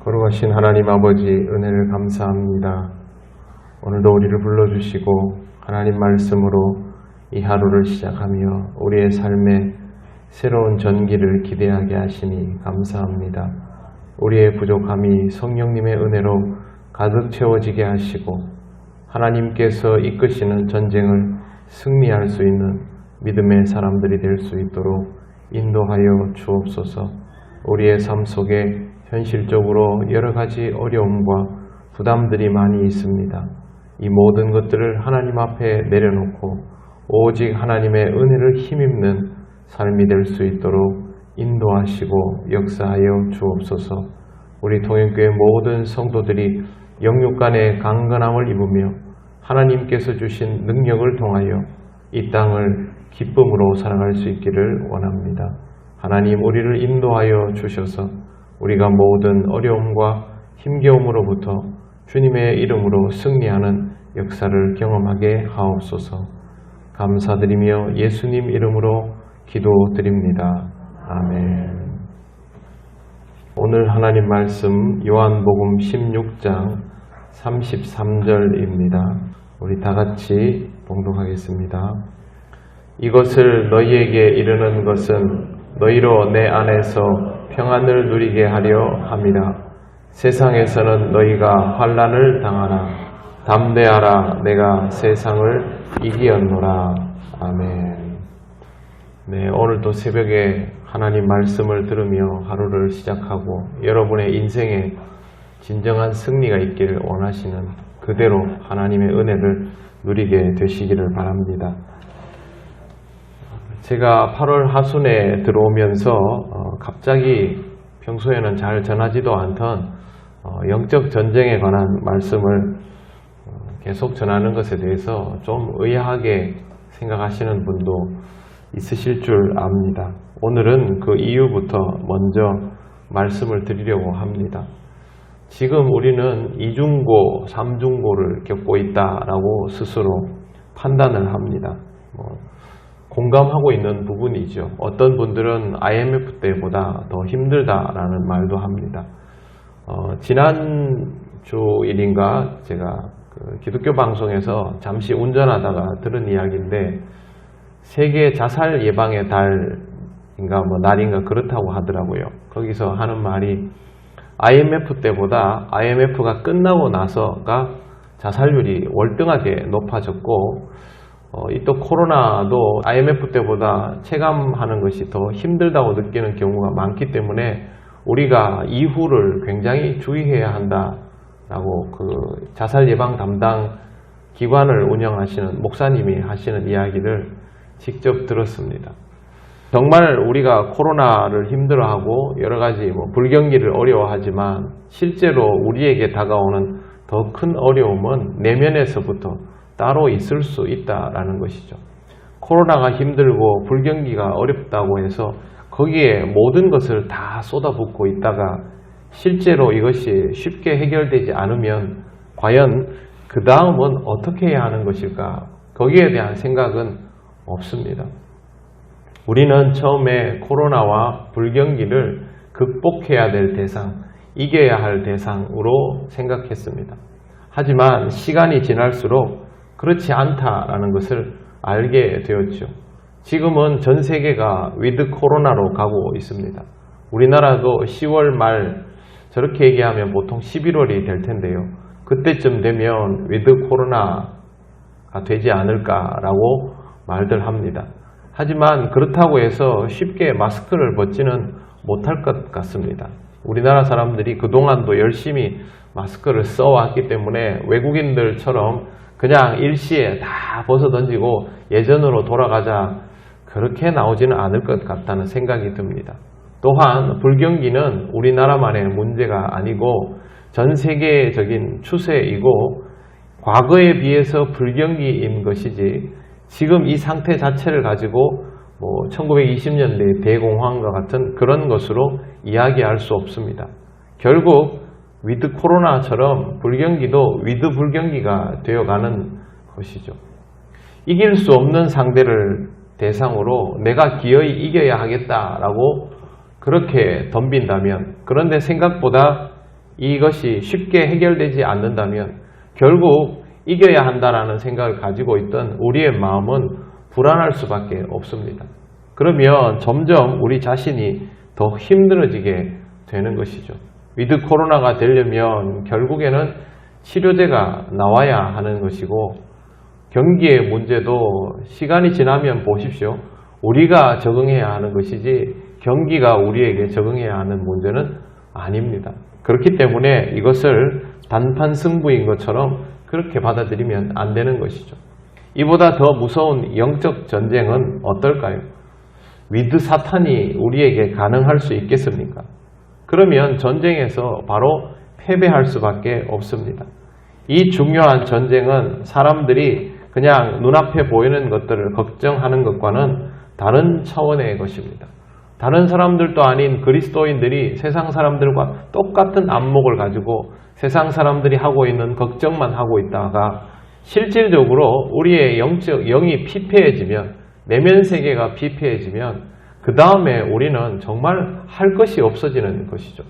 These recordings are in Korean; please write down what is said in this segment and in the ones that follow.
거룩하신 하나님 아버지, 은혜를 감사합니다. 오늘도 우리를 불러주시고 하나님 말씀으로 이 하루를 시작하며 우리의 삶에 새로운 전기를 기대하게 하시니 감사합니다. 우리의 부족함이 성령님의 은혜로 가득 채워지게 하시고 하나님께서 이끄시는 전쟁을 승리할 수 있는 믿음의 사람들이 될 수 있도록 인도하여 주옵소서. 우리의 삶 속에 현실적으로 여러 가지 어려움과 부담들이 많이 있습니다. 이 모든 것들을 하나님 앞에 내려놓고 오직 하나님의 은혜를 힘입는 삶이 될 수 있도록 인도하시고 역사하여 주옵소서. 우리 통영교회 모든 성도들이 영육 간의 강건함을 입으며 하나님께서 주신 능력을 통하여 이 땅을 기쁨으로 살아갈 수 있기를 원합니다. 하나님, 우리를 인도하여 주셔서 우리가 모든 어려움과 힘겨움으로부터 주님의 이름으로 승리하는 역사를 경험하게 하옵소서. 감사드리며 예수님 이름으로 기도드립니다. 아멘. 오늘 하나님 말씀 요한복음 16장 33절입니다. 우리 다 같이 봉독하겠습니다. 이것을 너희에게 이르는 것은 너희로 내 안에서 평안을 누리게 하려 함이라. 세상에서는 너희가 환난을 당하나 담대하라. 내가 세상을 이기었노라. 아멘. 네, 오늘도 새벽에 하나님 말씀을 들으며 하루를 시작하고 여러분의 인생에 진정한 승리가 있기를 원하시는 그대로 하나님의 은혜를 누리게 되시기를 바랍니다. 제가 8월 하순에 들어오면서 갑자기 평소에는 잘 전하지도 않던 영적 전쟁에 관한 말씀을 계속 전하는 것에 대해서 좀 의아하게 생각하시는 분도 있으실 줄 압니다. 오늘은 그 이유부터 먼저 말씀을 드리려고 합니다. 지금 우리는 2중고, 3중고를 겪고 있다라고 스스로 판단을 합니다. 공감하고 있는 부분이죠. 어떤 분들은 IMF 때보다 더 힘들다라는 말도 합니다. 지난 주일인가 제가 기독교 방송에서 잠시 운전하다가 들은 이야기인데 세계 자살 예방의 달인가 날인가 그렇다고 하더라고요. 거기서 하는 말이 IMF 때보다 IMF가 끝나고 나서가 자살률이 월등하게 높아졌고 이 또 코로나도 IMF 때보다 체감하는 것이 더 힘들다고 느끼는 경우가 많기 때문에 우리가 이후를 굉장히 주의해야 한다라고 그 자살 예방 담당 기관을 운영하시는 목사님이 하시는 이야기를 직접 들었습니다. 정말 우리가 코로나를 힘들어하고 여러 가지 불경기를 어려워하지만 실제로 우리에게 다가오는 더 큰 어려움은 내면에서부터 따로 있을 수 있다라는 것이죠. 코로나가 힘들고 불경기가 어렵다고 해서 거기에 모든 것을 다 쏟아붓고 있다가 실제로 이것이 쉽게 해결되지 않으면 과연 그 다음은 어떻게 해야 하는 것일까? 거기에 대한 생각은 없습니다. 우리는 처음에 코로나와 불경기를 극복해야 될 대상, 이겨야 할 대상으로 생각했습니다. 하지만 시간이 지날수록 그렇지 않다라는 것을 알게 되었죠. 지금은 전 세계가 위드 코로나로 가고 있습니다. 우리나라도 10월 말 저렇게 얘기하면 보통 11월이 될 텐데요. 그때쯤 되면 위드 코로나가 되지 않을까라고 말들 합니다. 하지만 그렇다고 해서 쉽게 마스크를 벗지는 못할 것 같습니다. 우리나라 사람들이 그동안도 열심히 마스크를 써왔기 때문에 외국인들처럼 그냥 일시에 다 벗어던지고 예전으로 돌아가자 그렇게 나오지는 않을 것 같다는 생각이 듭니다. 또한 불경기는 우리나라만의 문제가 아니고 전 세계적인 추세이고 과거에 비해서 불경기인 것이지 지금 이 상태 자체를 가지고 1920년대 대공황과 같은 그런 것으로 이야기할 수 없습니다. 결국 위드 코로나처럼 불경기도 위드 불경기가 되어가는 것이죠. 이길 수 없는 상대를 대상으로 내가 기어이 이겨야 하겠다라고 그렇게 덤빈다면, 그런데 생각보다 이것이 쉽게 해결되지 않는다면 결국 이겨야 한다는 생각을 가지고 있던 우리의 마음은 불안할 수밖에 없습니다. 그러면 점점 우리 자신이 더 힘들어지게 되는 것이죠. 위드 코로나가 되려면 결국에는 치료제가 나와야 하는 것이고, 경기의 문제도 시간이 지나면 보십시오. 우리가 적응해야 하는 것이지 경기가 우리에게 적응해야 하는 문제는 아닙니다. 그렇기 때문에 이것을 단판 승부인 것처럼 그렇게 받아들이면 안 되는 것이죠. 이보다 더 무서운 영적 전쟁은 어떨까요? 위드 사탄이 우리에게 가능할 수 있겠습니까? 그러면 전쟁에서 바로 패배할 수밖에 없습니다. 이 중요한 전쟁은 사람들이 그냥 눈앞에 보이는 것들을 걱정하는 것과는 다른 차원의 것입니다. 다른 사람들도 아닌 그리스도인들이 세상 사람들과 똑같은 안목을 가지고 세상 사람들이 하고 있는 걱정만 하고 있다가 실질적으로 우리의 영이 피폐해지면, 내면 세계가 피폐해지면 그 다음에 우리는 정말 할 것이 없어지는 것이죠.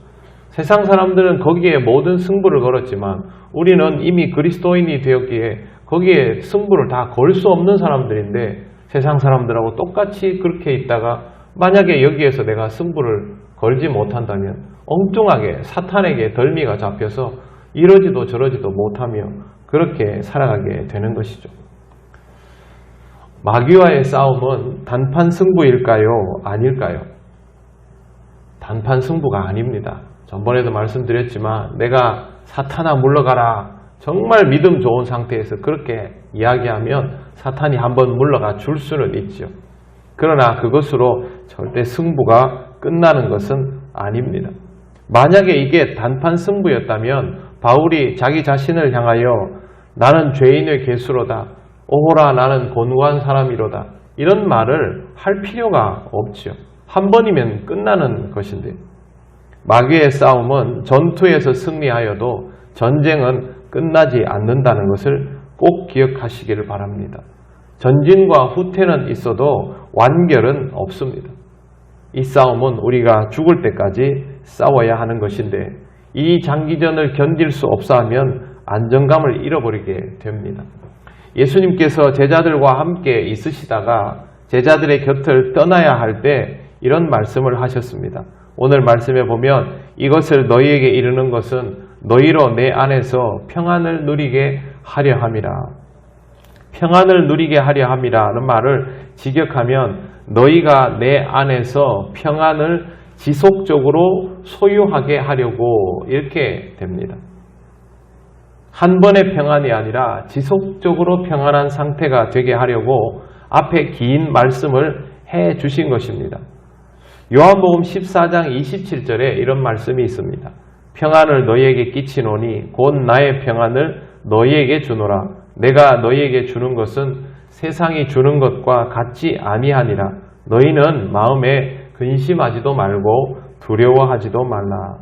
세상 사람들은 거기에 모든 승부를 걸었지만 우리는 이미 그리스도인이 되었기에 거기에 승부를 다 걸 수 없는 사람들인데, 세상 사람들하고 똑같이 그렇게 있다가 만약에 여기에서 내가 승부를 걸지 못한다면 엉뚱하게 사탄에게 덜미가 잡혀서 이러지도 저러지도 못하며 그렇게 살아가게 되는 것이죠. 마귀와의 싸움은 단판 승부일까요? 아닐까요? 단판 승부가 아닙니다. 전번에도 말씀드렸지만 내가 사탄아 물러가라, 정말 믿음 좋은 상태에서 그렇게 이야기하면 사탄이 한번 물러가 줄 수는 있죠. 그러나 그것으로 절대 승부가 끝나는 것은 아닙니다. 만약에 이게 단판 승부였다면 바울이 자기 자신을 향하여 나는 죄인의 괴수로다, 오호라 나는 곤고한 사람이로다, 이런 말을 할 필요가 없죠. 한 번이면 끝나는 것인데, 마귀의 싸움은 전투에서 승리하여도 전쟁은 끝나지 않는다는 것을 꼭 기억하시기를 바랍니다. 전진과 후퇴는 있어도 완결은 없습니다. 이 싸움은 우리가 죽을 때까지 싸워야 하는 것인데, 이 장기전을 견딜 수 없어 하면 안정감을 잃어버리게 됩니다. 예수님께서 제자들과 함께 있으시다가 제자들의 곁을 떠나야 할 때 이런 말씀을 하셨습니다. 오늘 말씀에 보면 이것을 너희에게 이르는 것은 너희로 내 안에서 평안을 누리게 하려 함이라. 평안을 누리게 하려 함이라는 말을 직역하면 너희가 내 안에서 평안을 지속적으로 소유하게 하려고, 이렇게 됩니다. 한 번의 평안이 아니라 지속적으로 평안한 상태가 되게 하려고 앞에 긴 말씀을 해 주신 것입니다. 요한복음 14장 27절에 이런 말씀이 있습니다. 평안을 너희에게 끼치노니 곧 나의 평안을 너희에게 주노라. 내가 너희에게 주는 것은 세상이 주는 것과 같지 아니하니라. 너희는 마음에 근심하지도 말고 두려워하지도 말라.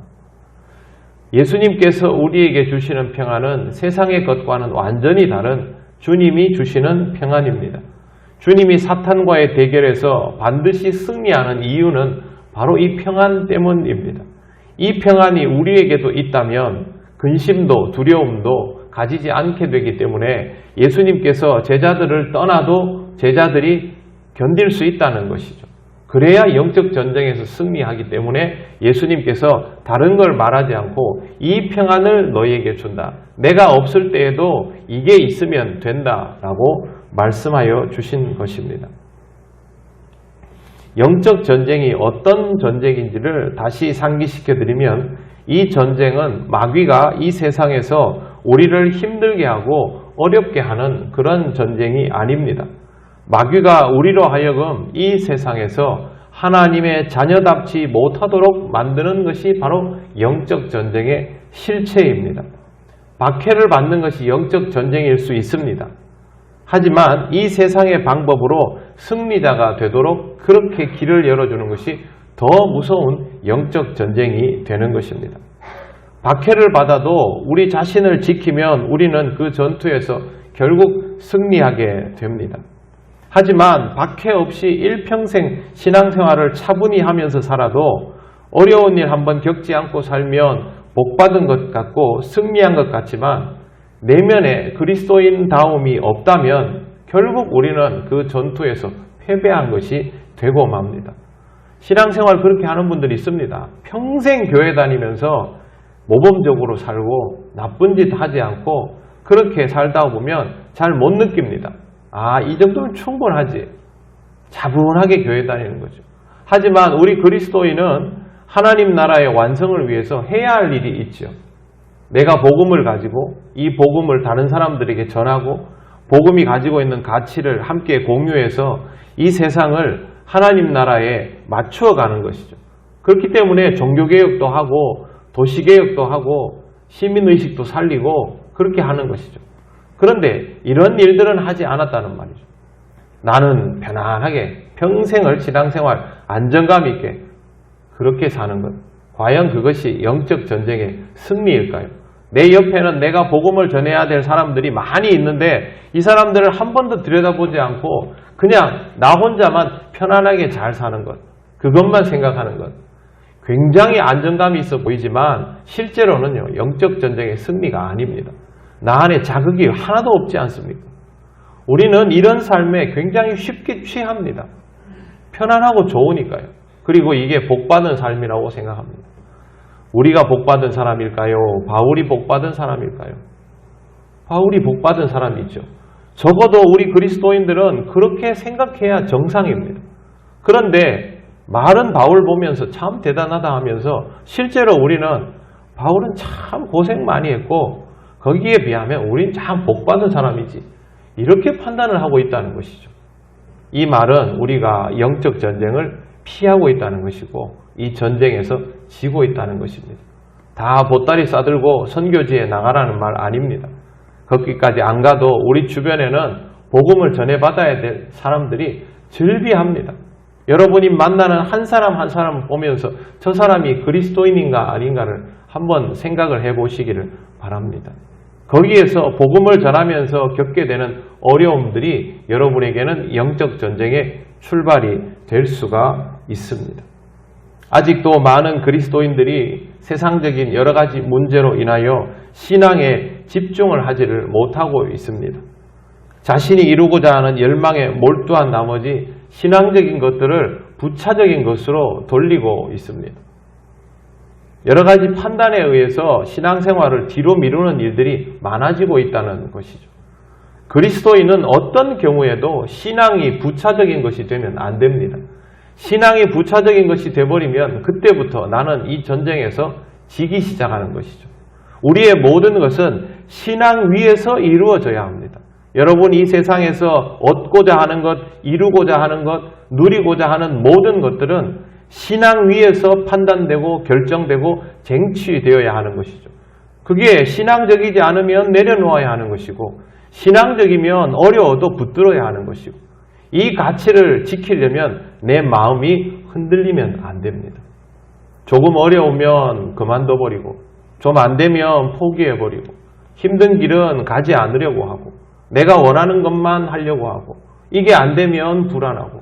예수님께서 우리에게 주시는 평안은 세상의 것과는 완전히 다른 주님이 주시는 평안입니다. 주님이 사탄과의 대결에서 반드시 승리하는 이유는 바로 이 평안 때문입니다. 이 평안이 우리에게도 있다면 근심도 두려움도 가지지 않게 되기 때문에 예수님께서 제자들을 떠나도 제자들이 견딜 수 있다는 것이죠. 그래야 영적 전쟁에서 승리하기 때문에 예수님께서 다른 걸 말하지 않고 이 평안을 너희에게 준다. 내가 없을 때에도 이게 있으면 된다라고 말씀하여 주신 것입니다. 영적 전쟁이 어떤 전쟁인지를 다시 상기시켜 드리면, 이 전쟁은 마귀가 이 세상에서 우리를 힘들게 하고 어렵게 하는 그런 전쟁이 아닙니다. 마귀가 우리로 하여금 이 세상에서 하나님의 자녀답지 못하도록 만드는 것이 바로 영적 전쟁의 실체입니다. 박해를 받는 것이 영적 전쟁일 수 있습니다. 하지만 이 세상의 방법으로 승리자가 되도록 그렇게 길을 열어주는 것이 더 무서운 영적 전쟁이 되는 것입니다. 박해를 받아도 우리 자신을 지키면 우리는 그 전투에서 결국 승리하게 됩니다. 하지만 박해 없이 일평생 신앙생활을 차분히 하면서 살아도 어려운 일 한번 겪지 않고 살면 복받은 것 같고 승리한 것 같지만 내면에 그리스도인다움이 없다면 결국 우리는 그 전투에서 패배한 것이 되고 맙니다. 신앙생활 그렇게 하는 분들이 있습니다. 평생 교회 다니면서 모범적으로 살고 나쁜 짓 하지 않고 그렇게 살다 보면 잘 못 느낍니다. 아, 이 정도면 충분하지. 차분하게 교회 다니는 거죠. 하지만 우리 그리스도인은 하나님 나라의 완성을 위해서 해야 할 일이 있죠. 내가 복음을 가지고 이 복음을 다른 사람들에게 전하고 복음이 가지고 있는 가치를 함께 공유해서 이 세상을 하나님 나라에 맞추어 가는 것이죠. 그렇기 때문에 종교개혁도 하고 도시개혁도 하고 시민의식도 살리고 그렇게 하는 것이죠. 그런데 이런 일들은 하지 않았다는 말이죠. 나는 편안하게 평생을 신앙생활 안정감 있게 그렇게 사는 것. 과연 그것이 영적 전쟁의 승리일까요? 내 옆에는 내가 복음을 전해야 될 사람들이 많이 있는데 이 사람들을 한 번도 들여다보지 않고 그냥 나 혼자만 편안하게 잘 사는 것. 그것만 생각하는 것. 굉장히 안정감이 있어 보이지만 실제로는요, 영적 전쟁의 승리가 아닙니다. 나 안에 자극이 하나도 없지 않습니까? 우리는 이런 삶에 굉장히 쉽게 취합니다. 편안하고 좋으니까요. 그리고 이게 복받은 삶이라고 생각합니다. 우리가 복받은 사람일까요? 바울이 복받은 사람일까요? 바울이 복받은 사람이죠. 적어도 우리 그리스도인들은 그렇게 생각해야 정상입니다. 그런데 말은 바울 보면서 참 대단하다 하면서 실제로 우리는 바울은 참 고생 많이 했고 거기에 비하면 우린 참 복받은 사람이지. 이렇게 판단을 하고 있다는 것이죠. 이 말은 우리가 영적 전쟁을 피하고 있다는 것이고 이 전쟁에서 지고 있다는 것입니다. 다 보따리 싸들고 선교지에 나가라는 말 아닙니다. 거기까지 안 가도 우리 주변에는 복음을 전해받아야 될 사람들이 즐비합니다. 여러분이 만나는 한 사람 한 사람 보면서 저 사람이 그리스도인인가 아닌가를 한번 생각을 해보시기를 바랍니다. 거기에서 복음을 전하면서 겪게 되는 어려움들이 여러분에게는 영적 전쟁의 출발이 될 수가 있습니다. 아직도 많은 그리스도인들이 세상적인 여러 가지 문제로 인하여 신앙에 집중을 하지를 못하고 있습니다. 자신이 이루고자 하는 열망에 몰두한 나머지 신앙적인 것들을 부차적인 것으로 돌리고 있습니다. 여러 가지 판단에 의해서 신앙생활을 뒤로 미루는 일들이 많아지고 있다는 것이죠. 그리스도인은 어떤 경우에도 신앙이 부차적인 것이 되면 안 됩니다. 신앙이 부차적인 것이 되어버리면 그때부터 나는 이 전쟁에서 지기 시작하는 것이죠. 우리의 모든 것은 신앙 위에서 이루어져야 합니다. 여러분이 이 세상에서 얻고자 하는 것, 이루고자 하는 것, 누리고자 하는 모든 것들은 신앙 위에서 판단되고 결정되고 쟁취되어야 하는 것이죠. 그게 신앙적이지 않으면 내려놓아야 하는 것이고 신앙적이면 어려워도 붙들어야 하는 것이고 이 가치를 지키려면 내 마음이 흔들리면 안 됩니다. 조금 어려우면 그만둬버리고 좀 안 되면 포기해버리고 힘든 길은 가지 않으려고 하고 내가 원하는 것만 하려고 하고 이게 안 되면 불안하고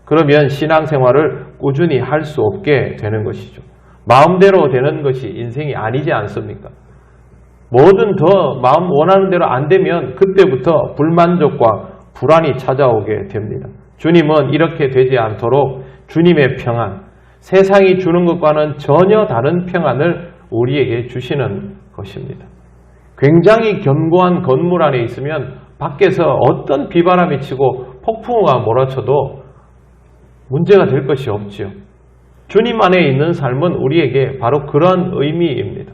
그러면 신앙생활을 꾸준히 할 수 없게 되는 것이죠. 마음대로 되는 것이 인생이 아니지 않습니까? 뭐든 더 마음 원하는 대로 안 되면 그때부터 불만족과 불안이 찾아오게 됩니다. 주님은 이렇게 되지 않도록 주님의 평안, 세상이 주는 것과는 전혀 다른 평안을 우리에게 주시는 것입니다. 굉장히 견고한 건물 안에 있으면 밖에서 어떤 비바람이 치고 폭풍우가 몰아쳐도 문제가 될 것이 없지요. 주님 안에 있는 삶은 우리에게 바로 그런 의미입니다.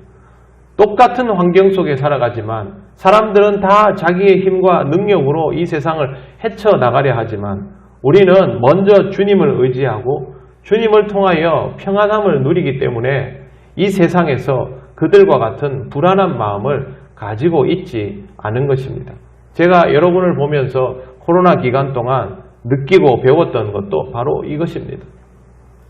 똑같은 환경 속에 살아가지만 사람들은 다 자기의 힘과 능력으로 이 세상을 헤쳐나가려 하지만 우리는 먼저 주님을 의지하고 주님을 통하여 평안함을 누리기 때문에 이 세상에서 그들과 같은 불안한 마음을 가지고 있지 않은 것입니다. 제가 여러분을 보면서 코로나 기간 동안 느끼고 배웠던 것도 바로 이것입니다.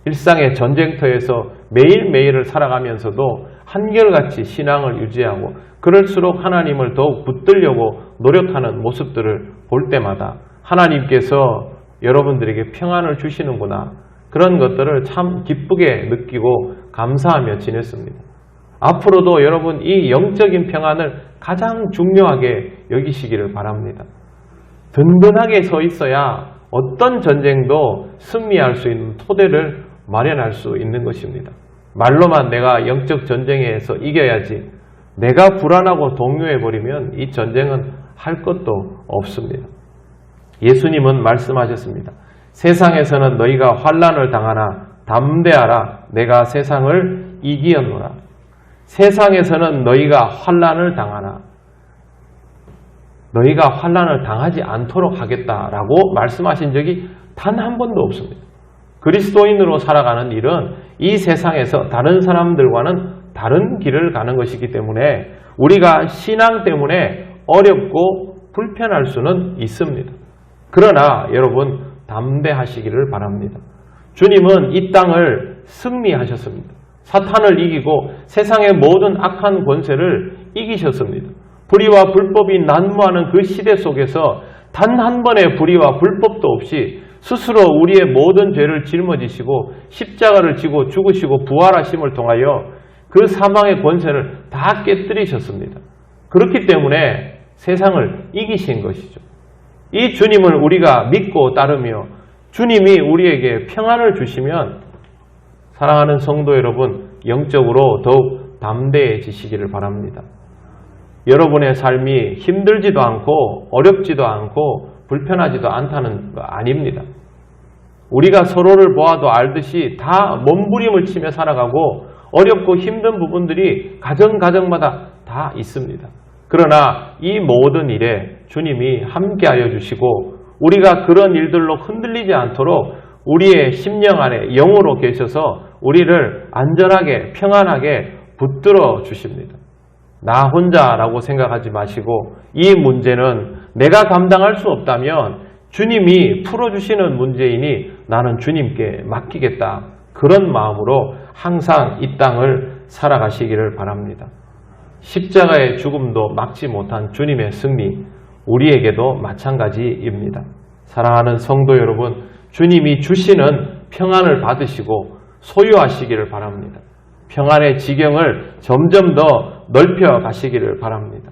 일상의 전쟁터에서 매일매일을 살아가면서도 한결같이 신앙을 유지하고 그럴수록 하나님을 더욱 붙들려고 노력하는 모습들을 볼 때마다 하나님께서 여러분들에게 평안을 주시는구나 그런 것들을 참 기쁘게 느끼고 감사하며 지냈습니다. 앞으로도 여러분 이 영적인 평안을 가장 중요하게 여기시기를 바랍니다. 든든하게 서 있어야 어떤 전쟁도 승리할 수 있는 토대를 마련할 수 있는 것입니다. 말로만 내가 영적 전쟁에서 이겨야지, 내가 불안하고 동요해버리면 이 전쟁은 할 것도 없습니다. 예수님은 말씀하셨습니다. 세상에서는 너희가 환난을 당하나 담대하라, 내가 세상을 이기었노라. 세상에서는 너희가 환난을 당하나 너희가 환난을 당하지 않도록 하겠다라고 말씀하신 적이 단 한 번도 없습니다. 그리스도인으로 살아가는 일은 이 세상에서 다른 사람들과는 다른 길을 가는 것이기 때문에 우리가 신앙 때문에 어렵고 불편할 수는 있습니다. 그러나 여러분 담대하시기를 바랍니다. 주님은 이 땅을 승리하셨습니다. 사탄을 이기고 세상의 모든 악한 권세를 이기셨습니다. 불의와 불법이 난무하는 그 시대 속에서 단 한 번의 불의와 불법도 없이 스스로 우리의 모든 죄를 짊어지시고 십자가를 지고 죽으시고 부활하심을 통하여 그 사망의 권세를 다 깨뜨리셨습니다. 그렇기 때문에 세상을 이기신 것이죠. 이 주님을 우리가 믿고 따르며 주님이 우리에게 평안을 주시면 사랑하는 성도 여러분, 영적으로 더욱 담대해지시기를 바랍니다. 여러분의 삶이 힘들지도 않고 어렵지도 않고 불편하지도 않다는 거 아닙니다. 우리가 서로를 보아도 알듯이 다 몸부림을 치며 살아가고 어렵고 힘든 부분들이 가정마다 다 있습니다. 그러나 이 모든 일에 주님이 함께하여 주시고 우리가 그런 일들로 흔들리지 않도록 우리의 심령 안에 영으로 계셔서 우리를 안전하게 평안하게 붙들어 주십니다. 나 혼자라고 생각하지 마시고 이 문제는 내가 감당할 수 없다면 주님이 풀어주시는 문제이니 나는 주님께 맡기겠다. 그런 마음으로 항상 이 땅을 살아가시기를 바랍니다. 십자가의 죽음도 막지 못한 주님의 승리, 우리에게도 마찬가지입니다. 사랑하는 성도 여러분, 주님이 주시는 평안을 받으시고 소유하시기를 바랍니다. 평안의 지경을 점점 더 넓혀 가시기를 바랍니다.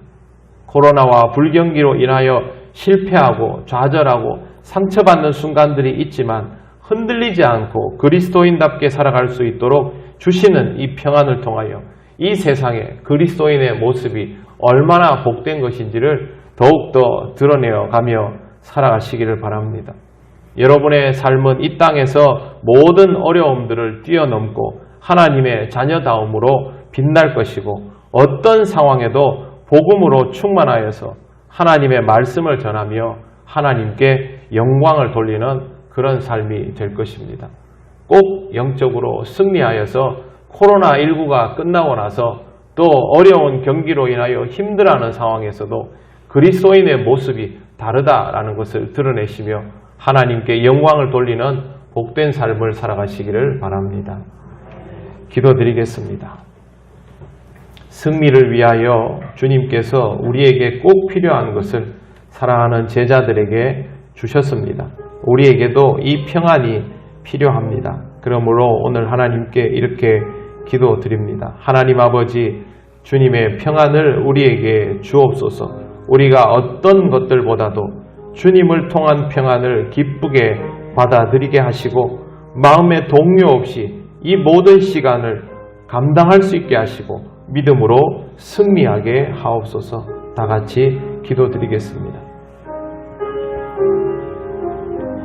코로나와 불경기로 인하여 실패하고 좌절하고 상처받는 순간들이 있지만 흔들리지 않고 그리스도인답게 살아갈 수 있도록 주시는 이 평안을 통하여 이 세상에 그리스도인의 모습이 얼마나 복된 것인지를 더욱더 드러내어 가며 살아가시기를 바랍니다. 여러분의 삶은 이 땅에서 모든 어려움들을 뛰어넘고 하나님의 자녀다움으로 빛날 것이고 어떤 상황에도 복음으로 충만하여서 하나님의 말씀을 전하며 하나님께 영광을 돌리는 그런 삶이 될 것입니다. 꼭 영적으로 승리하여서 코로나19가 끝나고 나서 또 어려운 경기로 인하여 힘들어하는 상황에서도 그리스도인의 모습이 다르다라는 것을 드러내시며 하나님께 영광을 돌리는 복된 삶을 살아가시기를 바랍니다. 기도드리겠습니다. 승리를 위하여 주님께서 우리에게 꼭 필요한 것을 사랑하는 제자들에게 주셨습니다. 우리에게도 이 평안이 필요합니다. 그러므로 오늘 하나님께 이렇게 기도드립니다. 하나님 아버지, 주님의 평안을 우리에게 주옵소서. 우리가 어떤 것들보다도 주님을 통한 평안을 기쁘게 받아들이게 하시고 마음의 동요 없이 이 모든 시간을 감당할 수 있게 하시고 믿음으로 승리하게 하옵소서. 다 같이 기도드리겠습니다.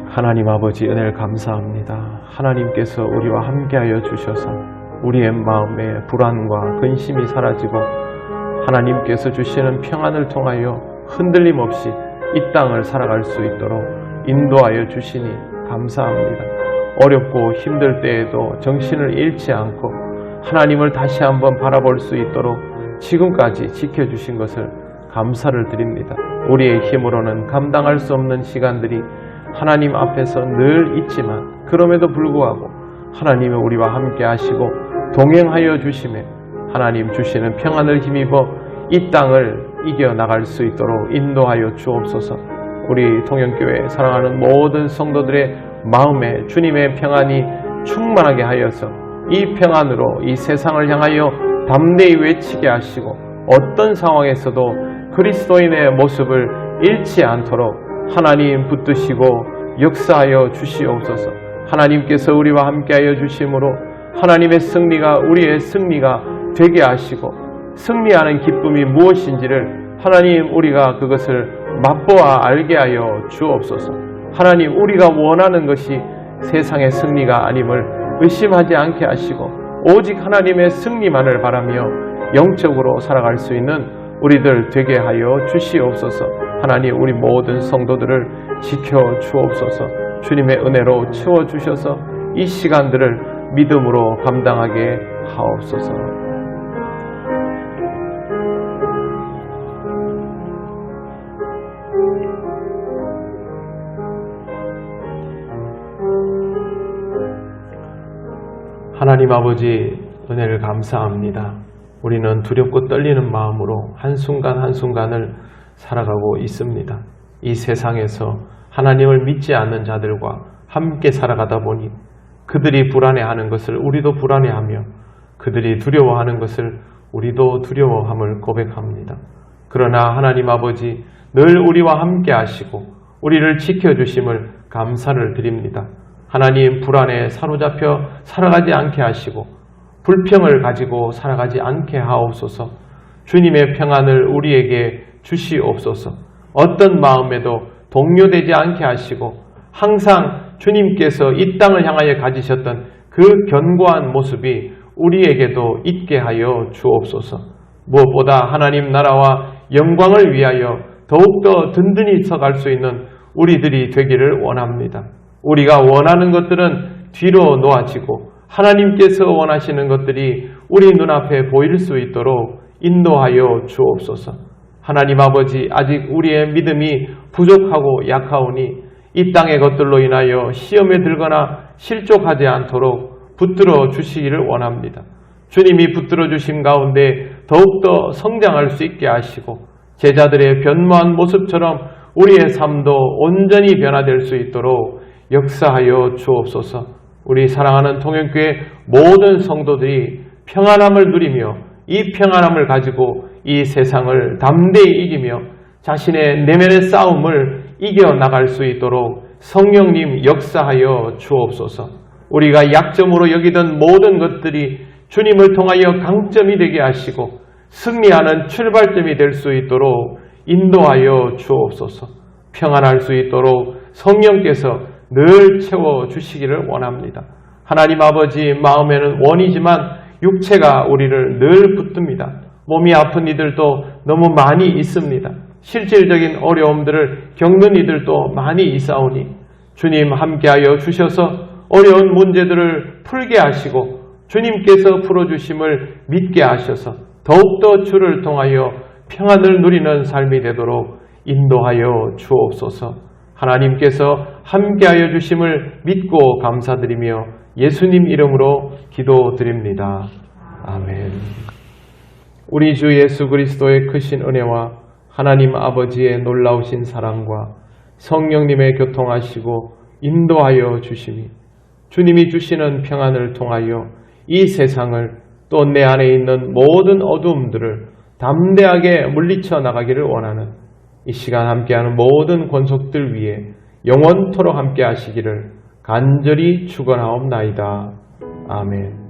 하나님 아버지, 은혜를 감사합니다. 하나님께서 우리와 함께하여 주셔서 우리의 마음에 불안과 근심이 사라지고 하나님께서 주시는 평안을 통하여 흔들림 없이 이 땅을 살아갈 수 있도록 인도하여 주시니 감사합니다. 어렵고 힘들 때에도 정신을 잃지 않고 하나님을 다시 한번 바라볼 수 있도록 지금까지 지켜주신 것을 감사를 드립니다. 우리의 힘으로는 감당할 수 없는 시간들이 하나님 앞에서 늘 있지만 그럼에도 불구하고 하나님이 우리와 함께 하시고 동행하여 주심에 하나님 주시는 평안을 힘입어 이 땅을 이겨나갈 수 있도록 인도하여 주옵소서. 우리 통영교회 사랑하는 모든 성도들의 마음에 주님의 평안이 충만하게 하여서 이 평안으로 이 세상을 향하여 담대히 외치게 하시고 어떤 상황에서도 그리스도인의 모습을 잃지 않도록 하나님 붙드시고 역사하여 주시옵소서. 하나님께서 우리와 함께하여 주심으로 하나님의 승리가 우리의 승리가 되게 하시고 승리하는 기쁨이 무엇인지를 하나님 우리가 그것을 맛보아 알게 하여 주옵소서. 하나님 우리가 원하는 것이 세상의 승리가 아님을 의심하지 않게 하시고 오직 하나님의 승리만을 바라며 영적으로 살아갈 수 있는 우리들 되게 하여 주시옵소서. 하나님 우리 모든 성도들을 지켜 주옵소서. 주님의 은혜로 채워주셔서 이 시간들을 믿음으로 감당하게 하옵소서. 하나님 아버지 은혜를 감사합니다. 우리는 두렵고 떨리는 마음으로 한순간 한순간을 살아가고 있습니다. 이 세상에서 하나님을 믿지 않는 자들과 함께 살아가다 보니 그들이 불안해하는 것을 우리도 불안해하며 그들이 두려워하는 것을 우리도 두려워함을 고백합니다. 그러나 하나님 아버지 늘 우리와 함께 하시고 우리를 지켜주심을 감사를 드립니다. 하나님 불안에 사로잡혀 살아가지 않게 하시고 불평을 가지고 살아가지 않게 하옵소서. 주님의 평안을 우리에게 주시옵소서. 어떤 마음에도 동요되지 않게 하시고 항상 주님께서 이 땅을 향하여 가지셨던 그 견고한 모습이 우리에게도 있게 하여 주옵소서. 무엇보다 하나님 나라와 영광을 위하여 더욱더 든든히 서갈 수 있는 우리들이 되기를 원합니다. 우리가 원하는 것들은 뒤로 놓아지고 하나님께서 원하시는 것들이 우리 눈앞에 보일 수 있도록 인도하여 주옵소서. 하나님 아버지 아직 우리의 믿음이 부족하고 약하오니 이 땅의 것들로 인하여 시험에 들거나 실족하지 않도록 붙들어 주시기를 원합니다. 주님이 붙들어 주신 가운데 더욱더 성장할 수 있게 하시고 제자들의 변모한 모습처럼 우리의 삶도 온전히 변화될 수 있도록 역사하여 주옵소서. 우리 사랑하는 통영교회 모든 성도들이 평안함을 누리며 이 평안함을 가지고 이 세상을 담대히 이기며 자신의 내면의 싸움을 이겨나갈 수 있도록 성령님 역사하여 주옵소서. 우리가 약점으로 여기던 모든 것들이 주님을 통하여 강점이 되게 하시고 승리하는 출발점이 될 수 있도록 인도하여 주옵소서. 평안할 수 있도록 성령께서 늘 채워주시기를 원합니다. 하나님 아버지 마음에는 원이지만 육체가 우리를 늘 붙듭니다. 몸이 아픈 이들도 너무 많이 있습니다. 실질적인 어려움들을 겪는 이들도 많이 있사오니 주님 함께하여 주셔서 어려운 문제들을 풀게 하시고 주님께서 풀어주심을 믿게 하셔서 더욱더 주를 통하여 평안을 누리는 삶이 되도록 인도하여 주옵소서. 하나님께서 함께하여 주심을 믿고 감사드리며 예수님 이름으로 기도드립니다. 아멘. 우리 주 예수 그리스도의 크신 은혜와 하나님 아버지의 놀라우신 사랑과 성령님의 교통하시고 인도하여 주심이 주님이 주시는 평안을 통하여 이 세상을 또 내 안에 있는 모든 어두움들을 담대하게 물리쳐 나가기를 원하는 이 시간 함께하는 모든 권속들 위에 영원토록 함께 하시기를 간절히 축원하옵나이다. 아멘.